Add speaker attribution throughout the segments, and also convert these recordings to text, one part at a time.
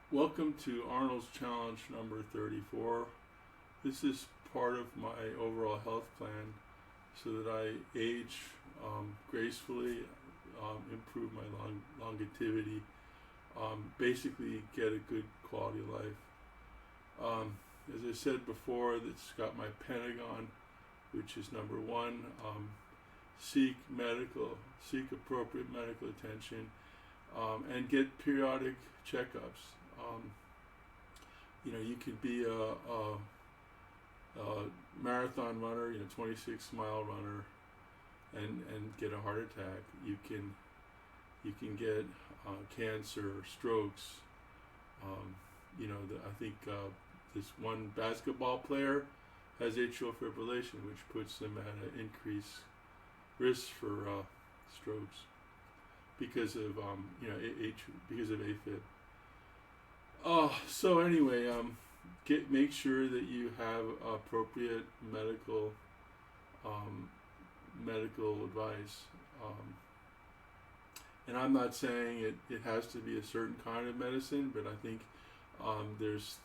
Speaker 1: Welcome to Arnold's challenge number 34. This is part of my overall health plan so that I age gracefully, improve my longevity, basically get a good quality of life. As I said before, it's got my Pentagon, which is number one, seek appropriate medical attention, and get periodic checkups. You could be a marathon runner, 26-mile runner, and get a heart attack. You can get cancer, strokes. I think this one basketball player has atrial fibrillation, which puts them at an increased risk for strokes because of because of AFib. So anyway, make sure that you have appropriate medical advice. And I'm not saying it has to be a certain kind of medicine, but I think there's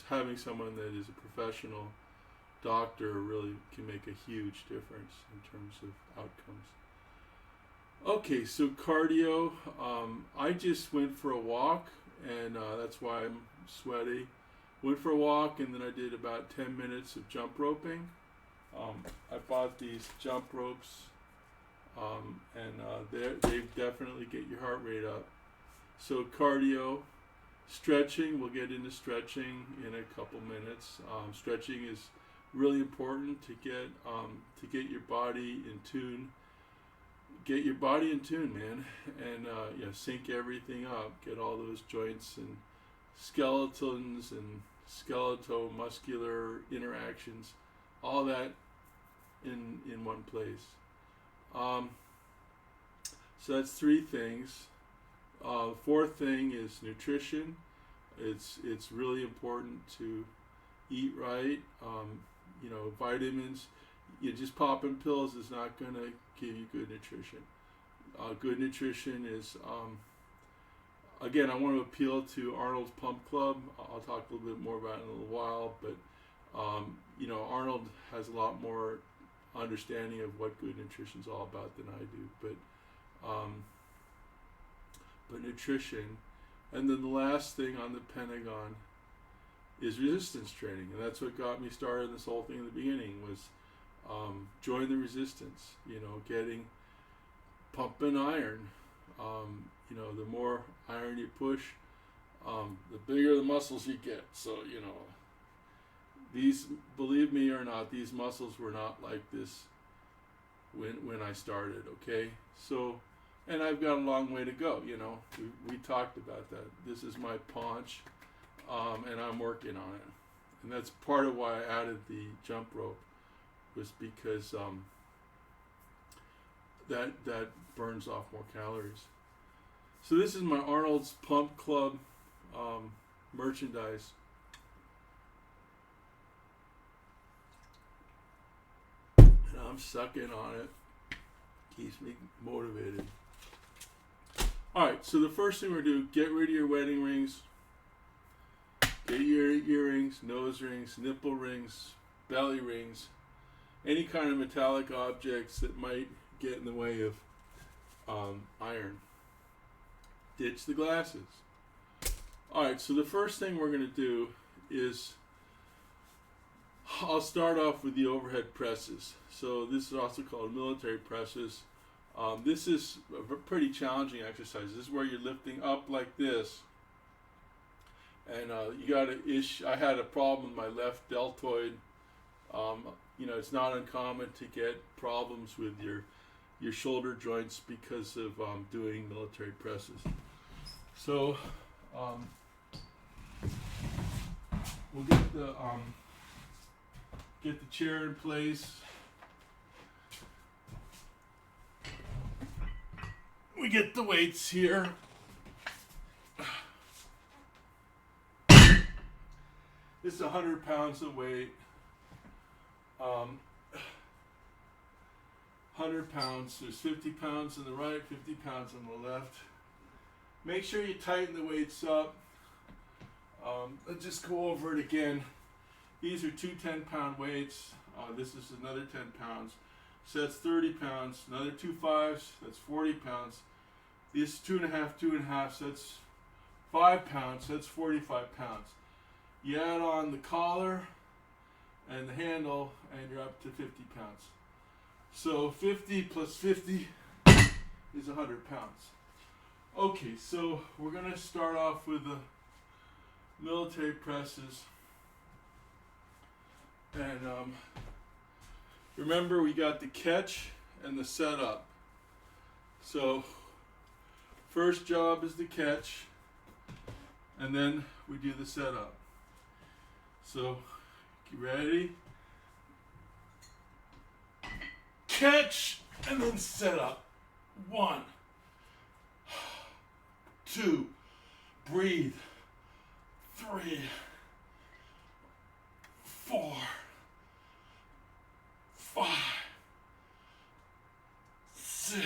Speaker 1: having someone that is a professional doctor really can make a huge difference in terms of outcomes. Okay, so cardio. I just went for a walk, and that's why I'm sweaty. Went for a walk, and then I did about 10 minutes of jump roping. I bought these jump ropes, and they definitely get your heart rate up. So cardio, stretching. We'll get into stretching in a couple minutes. Stretching is really important to get your body in tune. Get your body in tune, man, and sync everything up. Get all those joints and skeletons and skeletal-muscular interactions, all that in one place. So that's three things. Fourth thing is nutrition. It's really important to eat right. Vitamins. Just popping pills is not going to give you good nutrition. Good nutrition is, again, I want to appeal to Arnold's Pump Club. I'll talk a little bit more about it in a little while, but Arnold has a lot more understanding of what good nutrition is all about than I do. But nutrition, and then the last thing on the Pentagon is resistance training, and that's what got me started in this whole thing in the beginning was. Join the resistance, pumping iron. The more iron you push, the bigger the muscles you get. So, these, believe me or not, these muscles were not like this when I started, okay? So, and I've got a long way to go, we talked about that. This is my paunch, and I'm working on it. And that's part of why I added the jump rope. Was because that burns off more calories. So this is my Arnold's Pump Club merchandise. And I'm sucking on it. Keeps me motivated. Alright, so the first thing we're going to do, get rid of your wedding rings. Get your earrings, nose rings, nipple rings, belly rings. Any kind of metallic objects that might get in the way of iron. Ditch the glasses. Alright, so the first thing we're going to do is I'll start off with the overhead presses. So this is also called military presses. This is a pretty challenging exercise. This is where you're lifting up like this. And I had a problem with my left deltoid. It's not uncommon to get problems with your shoulder joints because of doing military presses. So we'll get the chair in place. We get the weights here. This is 100 pounds of weight. 100 pounds. There's 50 pounds on the right, 50 pounds on the left. Make sure you tighten the weights up. Let's just go over it again. These are two 10-pound weights. This is another 10 pounds. So that's 30 pounds. Another 2 5s, that's 40 pounds. This 2.5, so that's 5 pounds, so that's 45 pounds. You add on the collar and the handle, and you're up to 50 pounds. So 50 plus 50 is 100 pounds. Okay, so we're going to start off with the military presses. And remember, we got the catch and the setup. So first job is the catch, and then we do the setup. So get ready, catch, and then set up. 1, 2, breathe. 3, 4, 5, 6,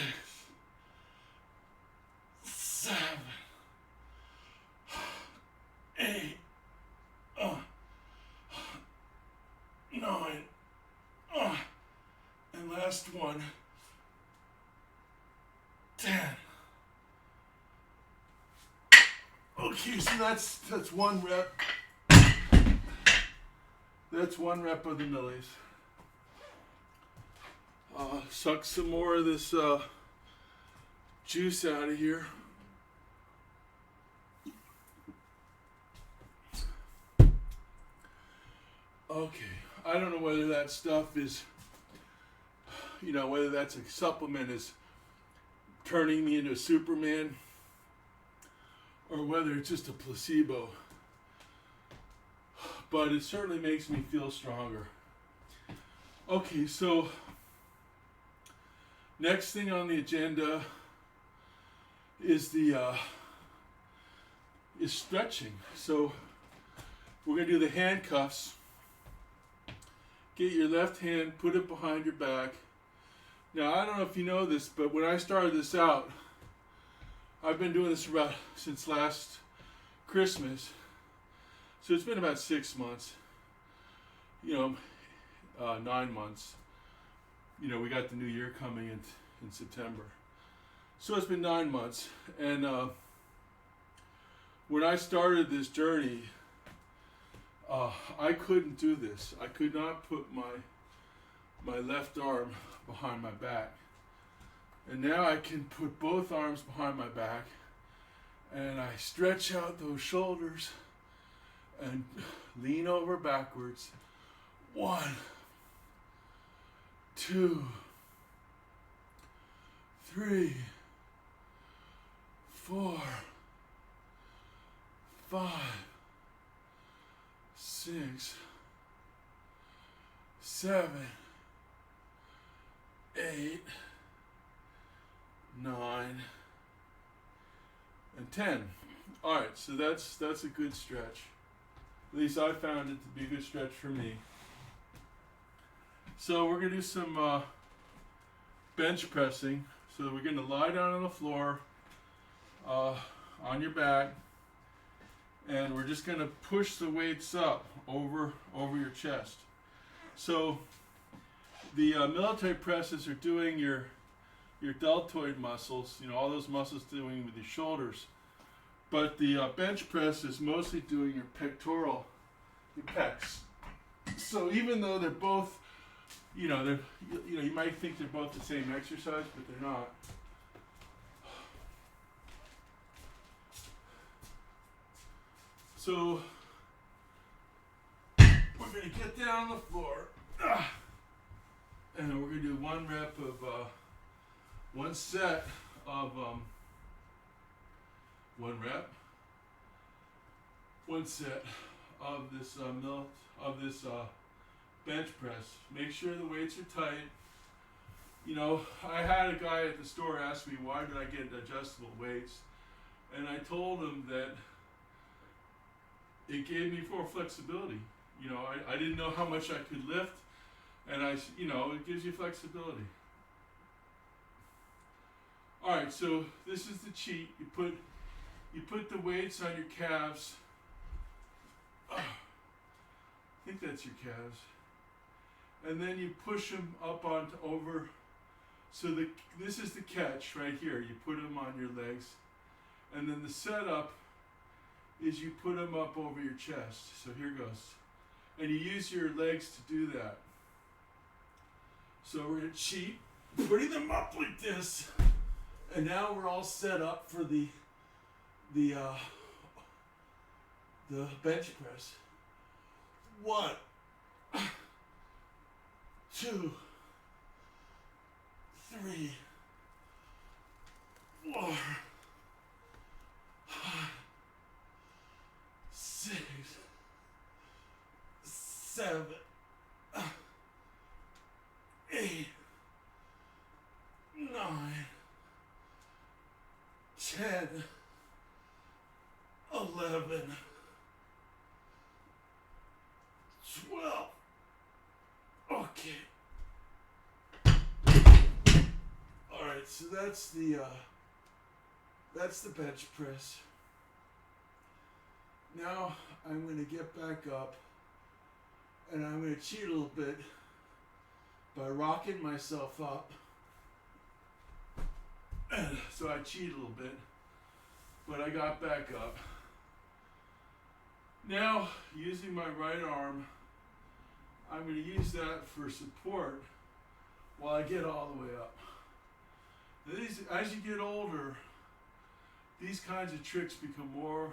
Speaker 1: 7, 8, 9, and last one, 10. Okay, so that's one rep. That's one rep of the millies. Suck some more of this juice out of here. Okay, I don't know whether that stuff is, whether that's a supplement is turning me into a Superman, or whether it's just a placebo. But it certainly makes me feel stronger. Okay, so next thing on the agenda is is stretching. So we're going to do the handcuffs. Get your left hand, put it behind your back. Now, I don't know if you know this, but when I started this out, I've been doing this since last Christmas. So it's been about 6 months, 9 months. We got the new year coming in September. So it's been 9 months. And when I started this journey, I couldn't do this. I could not put my left arm behind my back. And now I can put both arms behind my back, and I stretch out those shoulders and lean over backwards. 1, 2, 3, 4, 5, 6, 7, 8, 9, and 10. All right, so that's a good stretch. At least I found it to be a good stretch for me. So we're going to do some bench pressing. So we're going to lie down on the floor on your back, and we're just going to push the weights up over your chest. So the military presses are doing your deltoid muscles, all those muscles doing with your shoulders. But the bench press is mostly doing your pectoral, your pecs. So even though they're both, you might think they're both the same exercise, but they're not. So we're going to get down on the floor, and we're going to do one rep of one set of one rep, one set of this bench press. Make sure the weights are tight. I had a guy at the store ask me, why did I get adjustable weights? And I told him that it gave me more flexibility. I didn't know how much I could lift, and it gives you flexibility. All right, so this is the cheat. You put the weights on your calves, I think that's your calves. And then you push them up onto over. So this is the catch right here. You put them on your legs. And then the setup is you put them up over your chest. So here goes. And you use your legs to do that. So we're going to cheat, putting them up like this. And now we're all set up for the bench press. 1, 2, 3, 4, 5, 6, 7, 8, 9, 10, 11, 12. Okay. All right, so that's the bench press. Now I'm going to get back up and I'm going to cheat a little bit by rocking myself up. So I cheat a little bit, but I got back up. Now, using my right arm, I'm going to use that for support while I get all the way up. As you get older, these kinds of tricks become more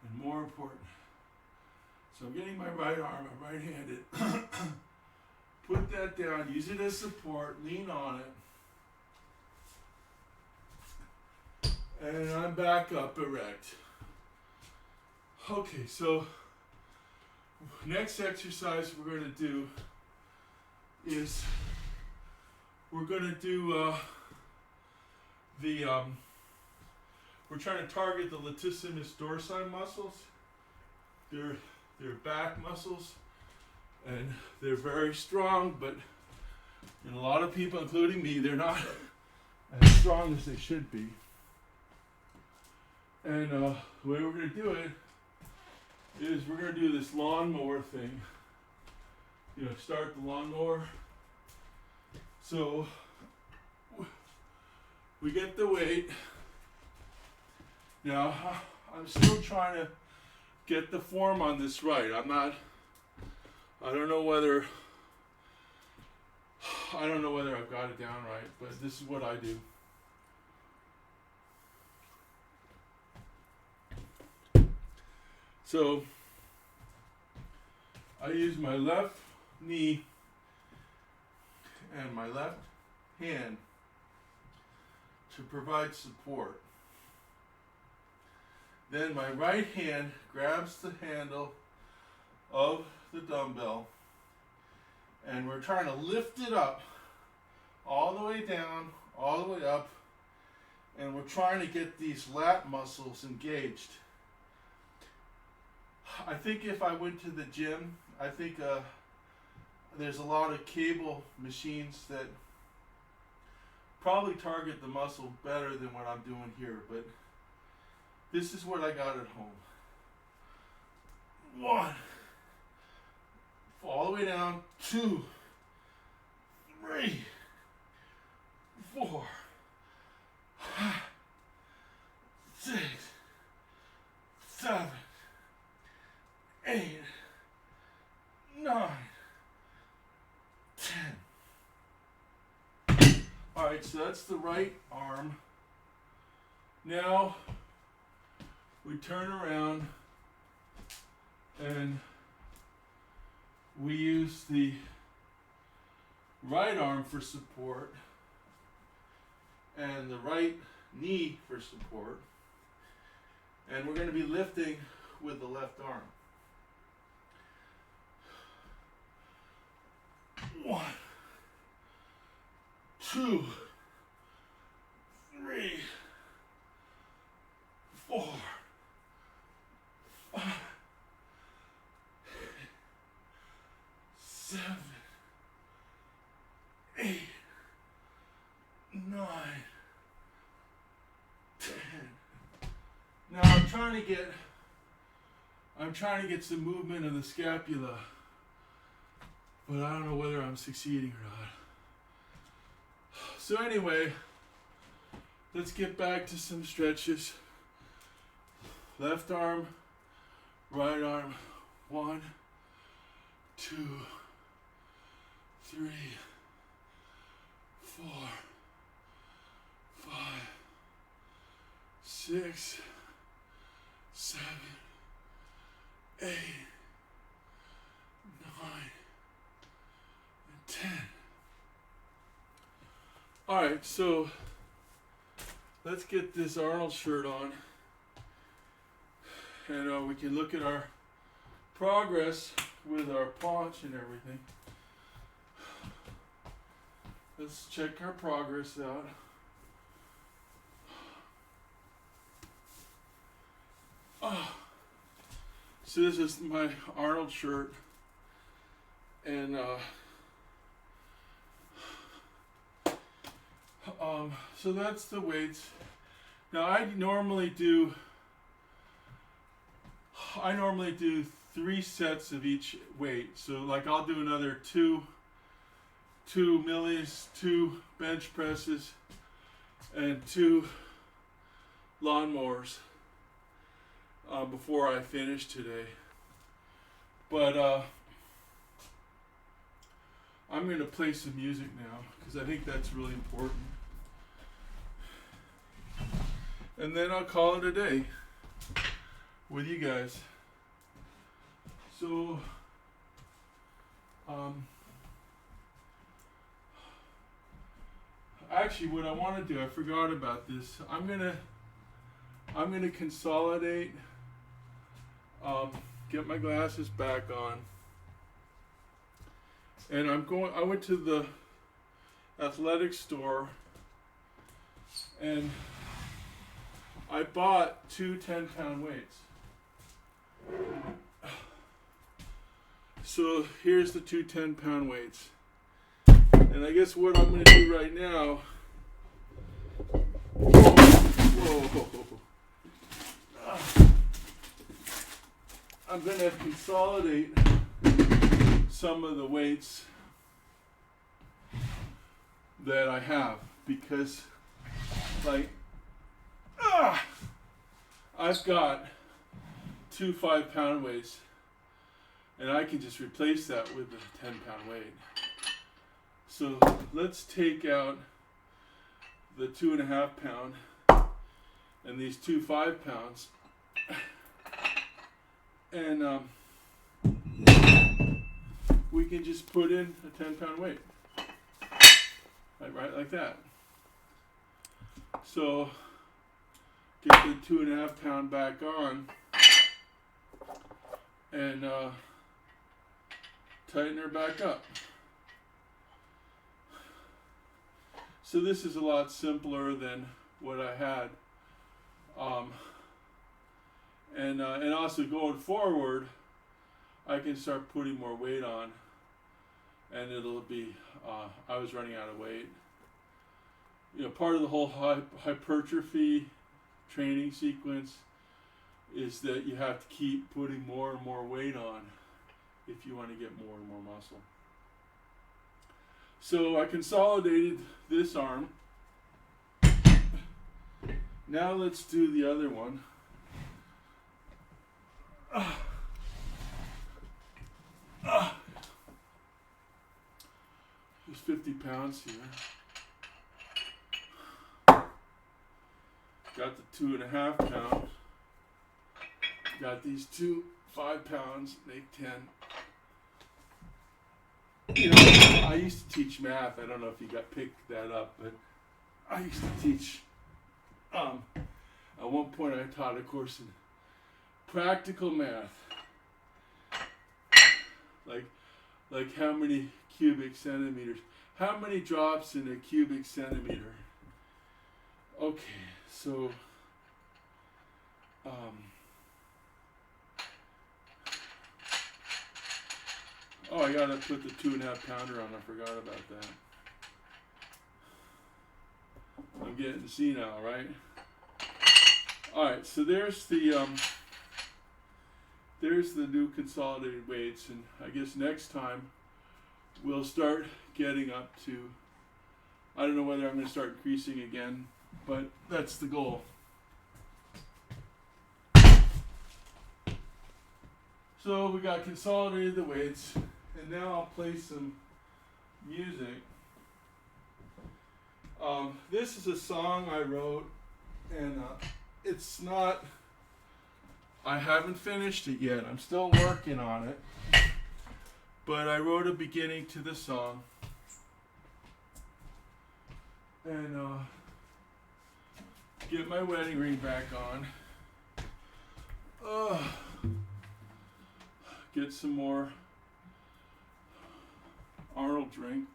Speaker 1: and more important. So I'm getting my right arm, I'm right-handed. Put that down, use it as support, lean on it. And I'm back up erect. Okay, so next exercise we're going to do is we're going to do we're trying to target the latissimus dorsi muscles. They're back muscles, and they're very strong, but in a lot of people, including me, they're not as strong as they should be. And the way we're going to do it is we're going to do this lawnmower thing. You know, start the lawnmower. So we get the weight. Now, I'm still trying to get the form on this right. I don't know whether I've got it down right, but this is what I do. So I use my left knee and my left hand to provide support. Then my right hand grabs the handle of the dumbbell, and we're trying to lift it up all the way down, all the way up, and we're trying to get these lat muscles engaged. I think if I went to the gym, I think there's a lot of cable machines that probably target the muscle better than what I'm doing here, but this is what I got at home. 1, all the way down, 2, 3, 4, 5, 6, 7, 8, 9, 10. All right, so that's the right arm. Now we turn around and we use the right arm for support and the right knee for support, and we're going to be lifting with the left arm. 1, 2, 3, 4, 5, 7, 8, 9, 10. Now I'm I'm trying to get some movement of the scapula, but I don't know whether I'm succeeding or not. So anyway, let's get back to some stretches. Left arm, right arm. 1, 2, 3, 4, 5, 6, 7, 8, 9, and 10. All right, so let's get this Arnold shirt on, and we can look at our progress with our paunch and everything. Let's check our progress out. So this is my Arnold shirt, and so that's the weights. Now I normally do 3 sets of each weight. So like I'll do another 2 millis, 2 bench presses, and 2 lawnmowers before I finish today. But I'm going to play some music now because I think that's really important. And then I'll call it a day with you guys. So actually what I want to do, I forgot about this. I'm gonna consolidate, get my glasses back on, and I went to the athletic store and I bought 2 10-pound weights. So here's the 2 10-pound weights. And I guess what I'm going to do right now, I'm going to consolidate some of the weights that I have, because I've got 2 5-pound weights, and I can just replace that with a 10-pound weight. So let's take out the 2.5 pound and these 2 5-pounds, and we can just put in a 10-pound weight, right like that. So get the 2.5 pound back on and tighten her back up. So this is a lot simpler than what I had, and also going forward, I can start putting more weight on, and it'll be, I was running out of weight. You know, part of the whole hypertrophy training sequence is that you have to keep putting more and more weight on if you want to get more and more muscle. So I consolidated this arm. Now let's do the other one. There's 50 pounds here. Got the 2.5 pound. Got these 2 5-pounds, make 10. You know, I used to teach math. I don't know if you picked that up, but I used to teach. At one point, I taught a course in practical math, like how many cubic centimeters, how many drops in a cubic centimeter. Okay, so oh, I gotta put the 2.5 pounder on. I forgot about that. I'm getting senile, right? All right, so there's the there's the new consolidated weights, and I guess next time we'll start getting up to, I don't know whether I'm going to start increasing again, but that's the goal. So we got consolidated the weights, and now I'll play some music. This is a song I wrote, and it's not, I haven't finished it yet. I'm still working on it. But I wrote a beginning to the song. And get my wedding ring back on. Get some more Arnold drink.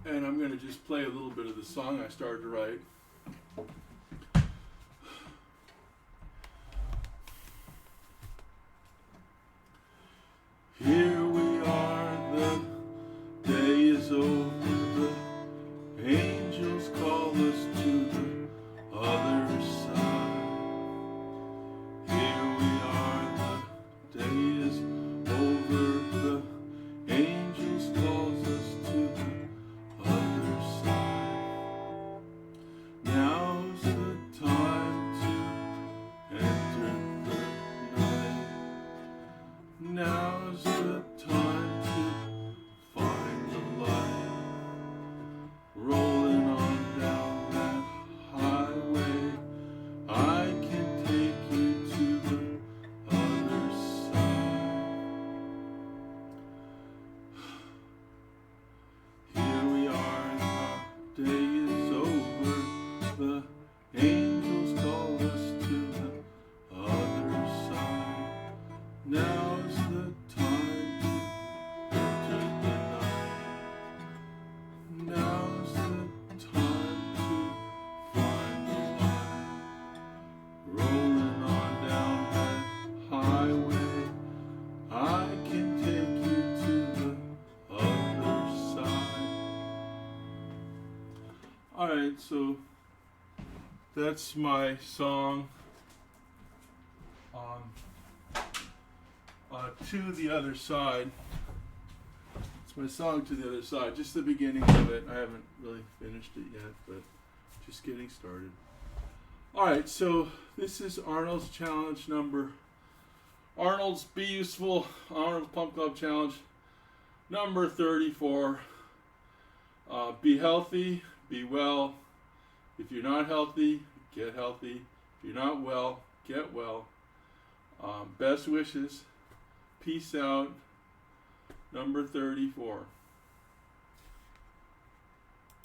Speaker 1: And I'm going to just play a little bit of the song I started to write. Here we are, the day is over, the angels call us to the other side. Here we are, the day is over, the angels calls us to the other side. Now's the time to enter the night. Now's the time to find the light. Rolling on down that highway, I can take you to the other side. Here we are, the day is over, the angels call us to the other side. Now's the time to enter the night. Now's the time to find the light. Rolling on down that highway, I can take you to the other side. Alright, so that's my song. To the other side. It's my song to the other side. Just the beginning of it. I haven't really finished it yet, but just getting started. Alright, so this is Arnold's challenge number. Arnold's Be Useful, Arnold's Pump Club challenge number 34. Be healthy, be well. If you're not healthy, get healthy. If you're not well, get well. Best wishes. Peace out. Number 34.